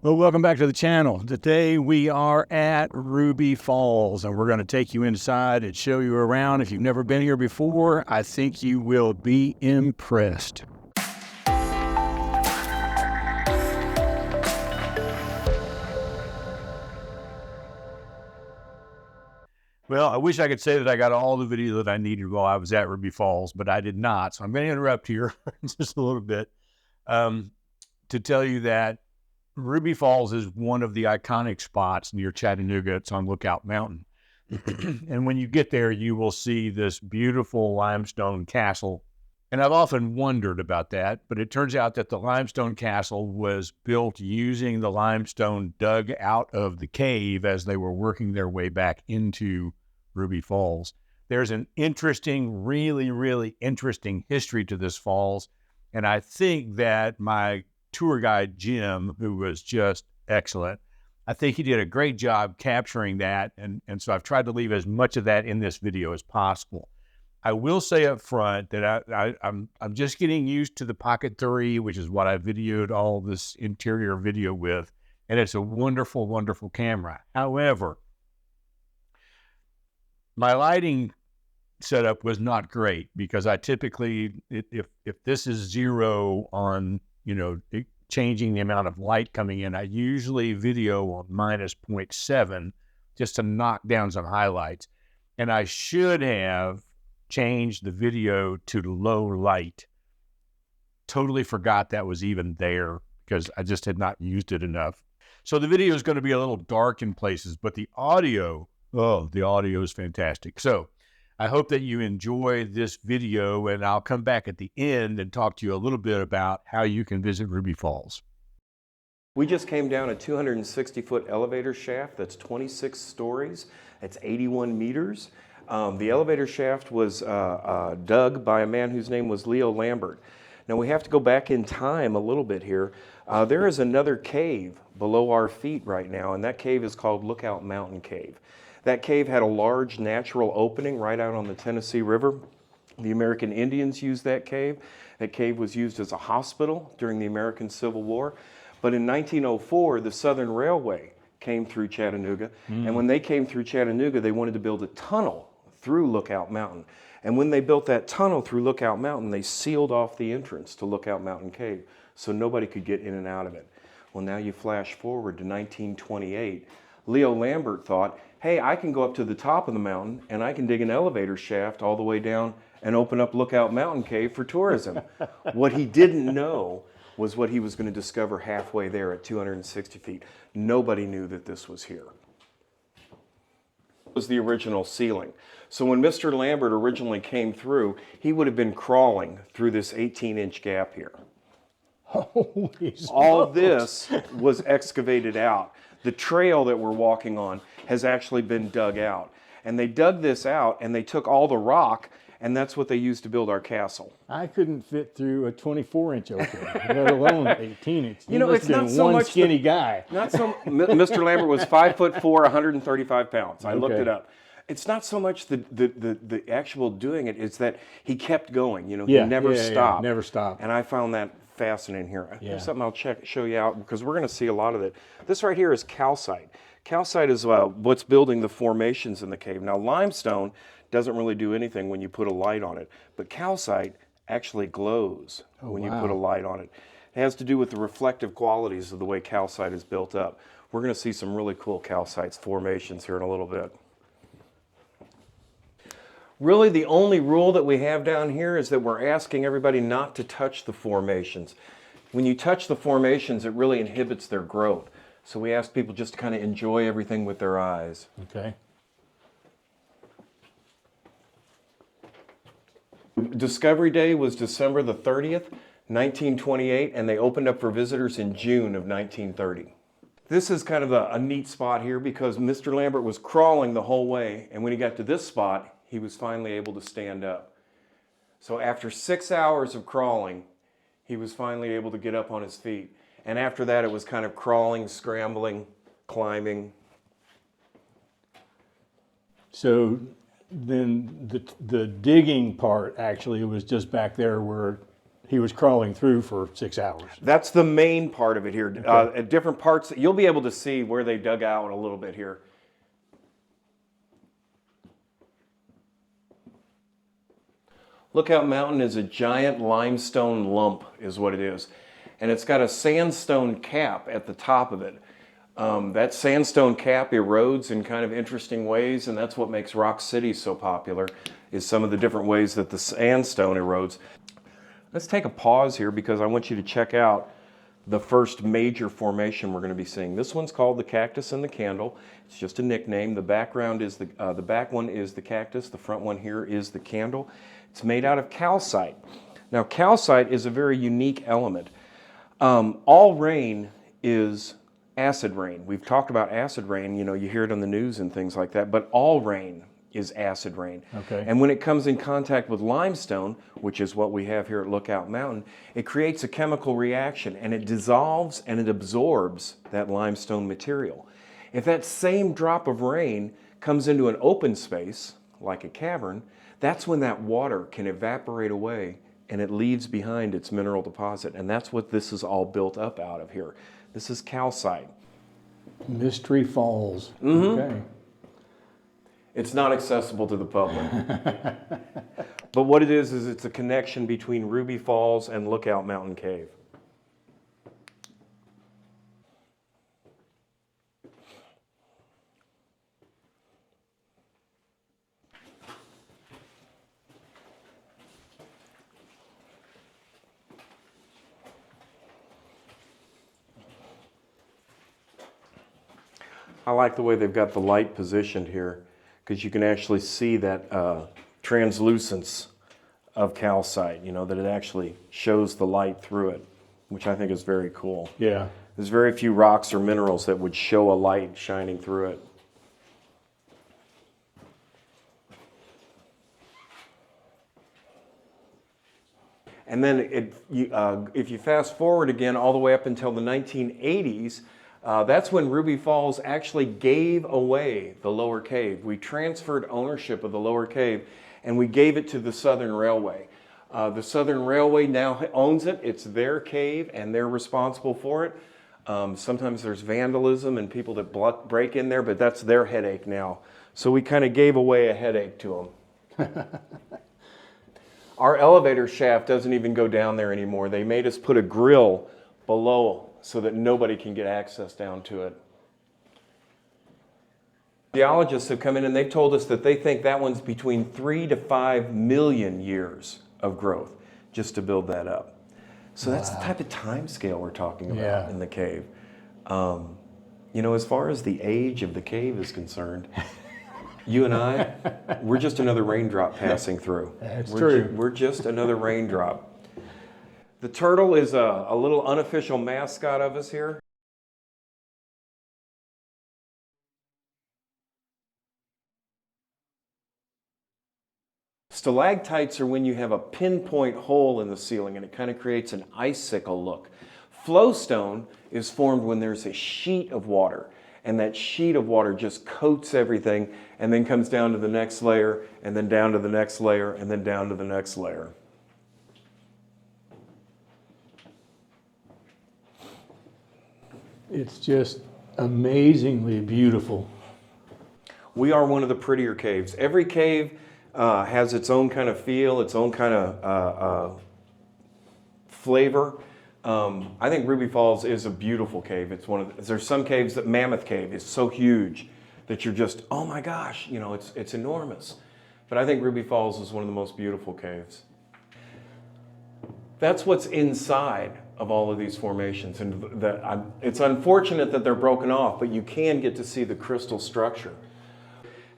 Well, welcome back to the channel. Today we are at Ruby Falls and we're going to take you inside and show you around. If you've never been here before, I think you will be impressed. Well, I wish I could say that I got all the video that I needed while I was at Ruby Falls, but I did not. So I'm going to interrupt here just a little bit to tell you that Ruby Falls is one of the iconic spots near Chattanooga. It's on Lookout Mountain. And when you get there, you will see this beautiful limestone castle. And I've often wondered about that, but it turns out that the limestone castle was built using the limestone dug out of the cave as they were working their way back into Ruby Falls. There's an interesting, really interesting history to this falls. And I think that my tour guide, Jim, who was just excellent, I think he did a great job capturing that. And so I've tried to leave as much of that in this video as possible. I will say up front that I'm just getting used to the Pocket 3, which is what I videoed all this interior video with. And it's a wonderful camera. However, my lighting setup was not great because I typically, if this is 0 on, changing the amount of light coming in, I usually video on minus 0.7 just to knock down some highlights. And I should have changed the video to low light. Totally forgot that was even there because I just had not used it enough. So the video is going to be a little dark in places, but the audio is fantastic. So I hope that you enjoy this video, and I'll come back at the end and talk to you a little bit about how you can visit Ruby Falls. We just came down a 260-foot elevator shaft that's 26 stories. It's 81 meters. The elevator shaft was dug by a man whose name was Leo Lambert. Now we have to go back in time a little bit here. There is another cave below our feet right now, and that cave is called Lookout Mountain Cave. That cave had a large natural opening right out on the Tennessee River. The American Indians used that cave. That cave was used as a hospital during the American Civil War. But in 1904, the Southern Railway came through Chattanooga. And when they came through Chattanooga, they wanted to build a tunnel through Lookout Mountain. And when they built that tunnel through Lookout Mountain, they sealed off the entrance to Lookout Mountain Cave so nobody could get in and out of it. Well, now you flash forward to 1928. Leo Lambert thought, hey, I can go up to the top of the mountain and I can dig an elevator shaft all the way down and open up Lookout Mountain Cave for tourism. What he didn't know was what he was going to discover halfway there at 260 feet. Nobody knew that this was here. It was the original ceiling. So when Mr. Lambert originally came through, he would have been crawling through this 18-inch gap here. Holy All this was excavated out. The trail that we're walking on has actually been dug out. And they dug this out and they took all the rock, and that's what they used to build our castle. I couldn't fit through a 24-inch opening, let alone 18-inch. It's not so much skinny guy. Mr. Lambert was 5'4", 135 pounds. I looked it up. It's not so much the actual doing it; it's that he kept going. He never stopped. Never stopped. And I found that fascinating here. Here's something I'll show you out because we're going to see a lot of it. This right here is calcite. Calcite is what's building the formations in the cave. Now limestone doesn't really do anything when you put a light on it, but calcite actually glows when you put a light on it. It has to do with the reflective qualities of the way calcite is built up. We're going to see some really cool calcite formations here in a little bit. Really, the only rule that we have down here is that we're asking everybody not to touch the formations. When you touch the formations, it really inhibits their growth. So we ask people just to kind of enjoy everything with their eyes. Okay. Discovery Day was December the 30th, 1928, and they opened up for visitors in June of 1930. This is kind of a neat spot here because Mr. Lambert was crawling the whole way, and when he got to this spot, he was finally able to stand up. So after 6 hours of crawling, he was finally able to get up on his feet. And after that, it was kind of crawling, scrambling, climbing. So then the digging part actually was just back there where he was crawling through for 6 hours. That's the main part of it here. At different parts, you'll be able to see where they dug out a little bit here. Lookout Mountain is a giant limestone lump, is what it is. And it's got a sandstone cap at the top of it. That sandstone cap erodes in kind of interesting ways, and that's what makes Rock City so popular, is some of the different ways that the sandstone erodes. Let's take a pause here because I want you to check out the first major formation we're going to be seeing. This one's called the Cactus and the Candle. It's just a nickname. The background is the back one is the cactus. The front one here is the candle. It's made out of calcite. Now, calcite is a very unique element. All rain is acid rain. We've talked about acid rain. You know, you hear it on the news and things like that. But all rain is acid rain. Okay. And when it comes in contact with limestone, which is what we have here at Lookout Mountain, it creates a chemical reaction and it dissolves and it absorbs that limestone material. If that same drop of rain comes into an open space, like a cavern, that's when that water can evaporate away and it leaves behind its mineral deposit. And that's what this is all built up out of here. This is calcite. Mystery Falls. Okay. It's not accessible to the public. But what it is it's a connection between Ruby Falls and Lookout Mountain Cave. I like the way they've got the light positioned here because you can actually see that translucence of calcite, you know, that it actually shows the light through it, which I think is very cool. Yeah. There's very few rocks or minerals that would show a light shining through it. And then if you fast forward again all the way up until the 1980s, that's when Ruby Falls actually gave away the lower cave. We transferred ownership of the lower cave and we gave it to the Southern Railway. The Southern Railway now owns it. It's their cave and they're responsible for it. Sometimes there's vandalism and people that break in there, but that's their headache now. So we kind of gave away a headache to them. Our elevator shaft doesn't even go down there anymore. They made us put a grill below so that nobody can get access down to it. Geologists have come in and they've told us that they think that one's between 3 to 5 million years of growth just to build that up. So that's the type of time scale we're talking about in the cave. You know, as far as the age of the cave is concerned, you and I, we're just another raindrop passing through. That's true. We're just another raindrop. The turtle is a little unofficial mascot of us here. Stalactites are when you have a pinpoint hole in the ceiling and it kind of creates an icicle look. Flowstone is formed when there's a sheet of water and that sheet of water just coats everything and then comes down to the next layer and then down to the next layer and then down to the next layer. It's just amazingly beautiful. We are one of the prettier caves. Every cave has its own kind of feel, its own kind of flavor. I think Ruby Falls is a beautiful cave. It's one of there's some caves that Mammoth Cave is so huge that you're just, oh my gosh, you know, it's enormous. But I think Ruby Falls is one of the most beautiful caves. That's what's inside of all of these formations, and it's unfortunate that they're broken off, but you can get to see the crystal structure.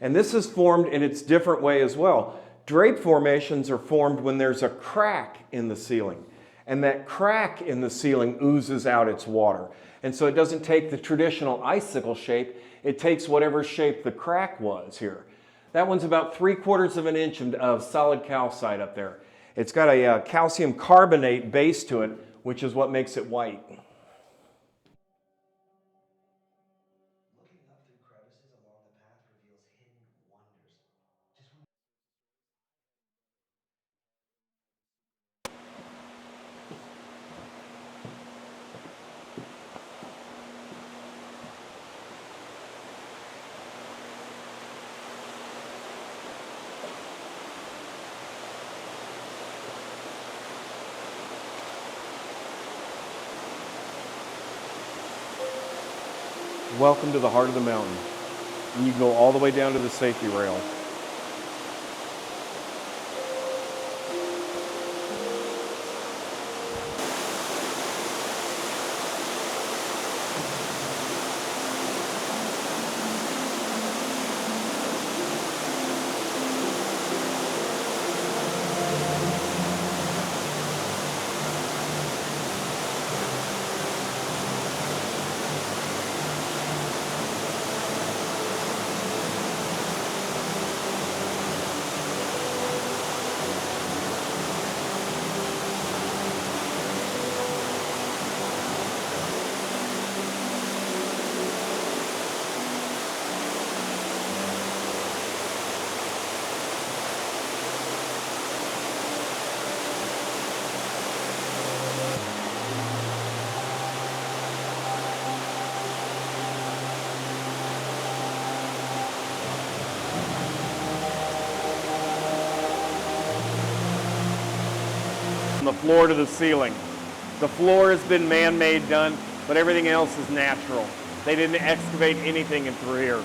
And this is formed in its different way as well. Drape formations are formed when there's a crack in the ceiling, and that crack in the ceiling oozes out its water. And so it doesn't take the traditional icicle shape, it takes whatever shape the crack was here. That one's about 3/4 of an inch of solid calcite up there. It's got a calcium carbonate base to it, which is what makes it white. Welcome to the heart of the mountain. And you can go all the way down to the safety rail. From the floor to the ceiling. The floor has been man-made done, but everything else is natural. They didn't excavate anything in through here.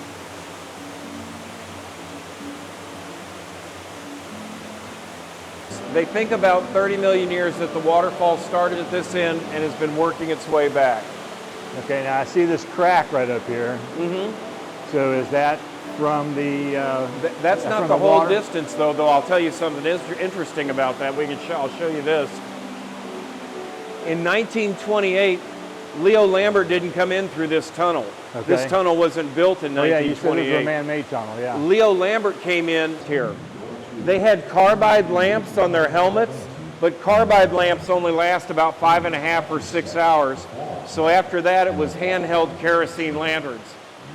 They think about 30 million years that the waterfall started at this end and has been working its way back. Okay, now I see this crack right up here. Mm-hmm. So is that from the That's not from the whole water? distance, though I'll tell you something interesting about that. I'll show you this. In 1928, Leo Lambert didn't come in through this tunnel. Okay. This tunnel wasn't built in Oh yeah, you said it was 1928. a man-made tunnel, yeah. Leo Lambert came in here. They had carbide lamps on their helmets, but carbide lamps only last about 5.5 or 6 hours. So after that, it was handheld kerosene lanterns.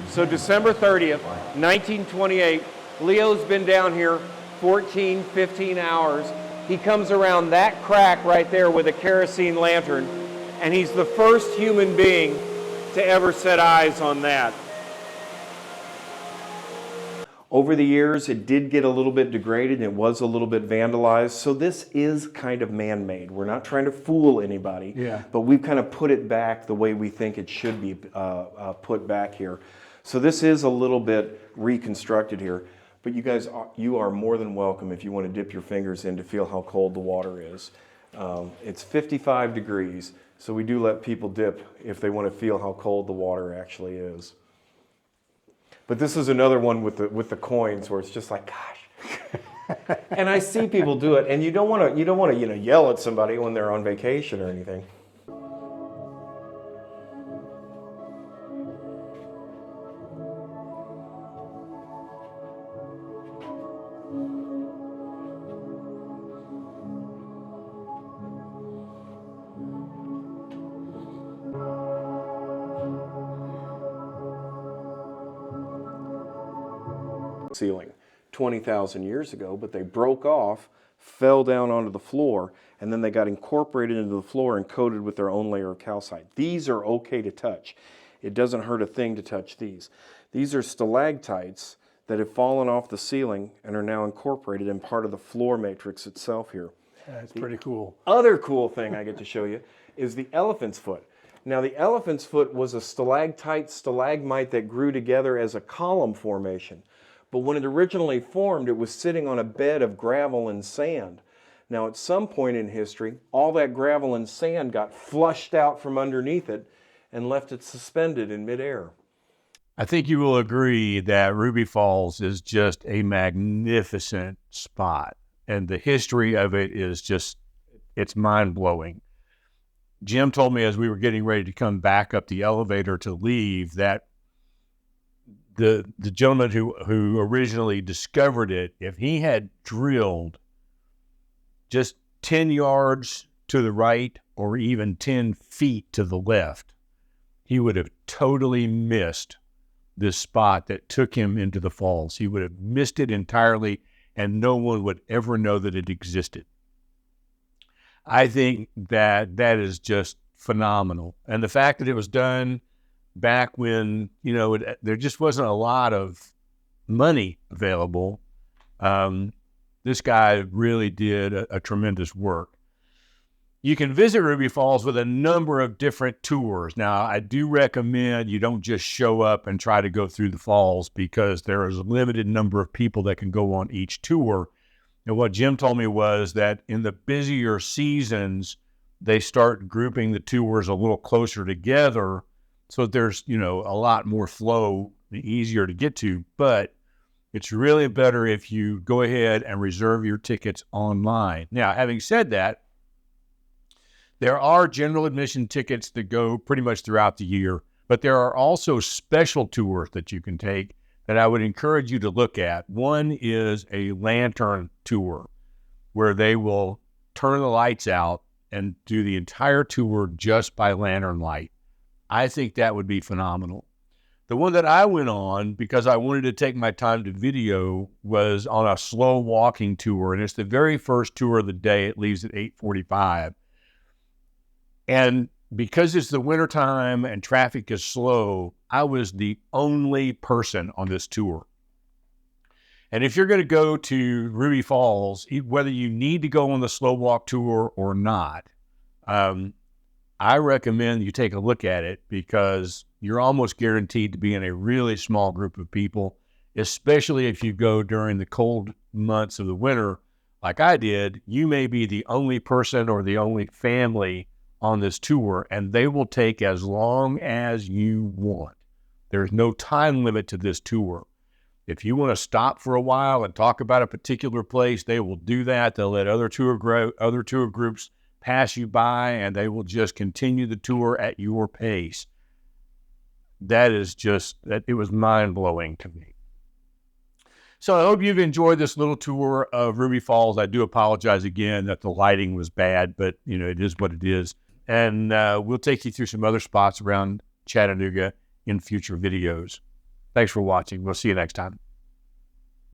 So December 30th, 1928, Leo's been down here 14, 15 hours. He comes around that crack right there with a kerosene lantern, and he's the first human being to ever set eyes on that. Over the years, it did get a little bit degraded and it was a little bit vandalized. So this is kind of man-made. We're not trying to fool anybody, Yeah. but we've kind of put it back the way we think it should be put back here. So this is a little bit reconstructed here. But you guys, you are more than welcome if you want to dip your fingers in to feel how cold the water is. It's 55 degrees, so we do let people dip if they want to feel how cold the water actually is. But this is another one with the coins where it's just like, gosh. And I see people do it, and you don't want to yell at somebody when they're on vacation or anything. Ceiling 20,000 years ago, but they broke off, fell down onto the floor, and then they got incorporated into the floor and coated with their own layer of calcite. These are okay to touch. It doesn't hurt a thing to touch these. These are stalactites that have fallen off the ceiling and are now incorporated in part of the floor matrix itself here. That's pretty cool. Other cool thing I get to show you is the elephant's foot. Now the elephant's foot was a stalagmite that grew together as a column formation. But when it originally formed, it was sitting on a bed of gravel and sand. Now at some point in history, all that gravel and sand got flushed out from underneath it and left it suspended in midair. I think you will agree that Ruby Falls is just a magnificent spot. And the history of it is just, it's mind-blowing. Jim told me as we were getting ready to come back up the elevator to leave that the gentleman who originally discovered it, if he had drilled just 10 yards to the right or even 10 feet to the left, he would have totally missed this spot that took him into the falls. He would have missed it entirely, and no one would ever know that it existed. I think that is just phenomenal. And the fact that it was done back when, there just wasn't a lot of money available, this guy really did a tremendous work. You can visit Ruby Falls with a number of different tours. Now, I do recommend you don't just show up and try to go through the falls, because there is a limited number of people that can go on each tour. And what Jim told me was that in the busier seasons, they start grouping the tours a little closer together, so there's, a lot more flow, easier to get to. But it's really better if you go ahead and reserve your tickets online. Now, having said that, there are general admission tickets that go pretty much throughout the year, but there are also special tours that you can take that I would encourage you to look at. One is a lantern tour, where they will turn the lights out and do the entire tour just by lantern light. I think that would be phenomenal. The one that I went on, because I wanted to take my time to video, was on a slow walking tour, and it's the very first tour of the day. It leaves at 8:45. And because it's the wintertime and traffic is slow, I was the only person on this tour. And if you're going to go to Ruby Falls, whether you need to go on the slow walk tour or not, I recommend you take a look at it, because you're almost guaranteed to be in a really small group of people, especially if you go during the cold months of the winter like I did. You may be the only person or the only family on this tour, and they will take as long as you want. There's no time limit to this tour. If you want to stop for a while and talk about a particular place, they will do that. They'll let other tour groups pass you by, and they will just continue the tour at your pace. It was mind-blowing to me. So I hope you've enjoyed this little tour of Ruby Falls. I do apologize again that the lighting was bad, but it is what it is. And we'll take you through some other spots around Chattanooga in future videos. Thanks for watching. We'll see you next time.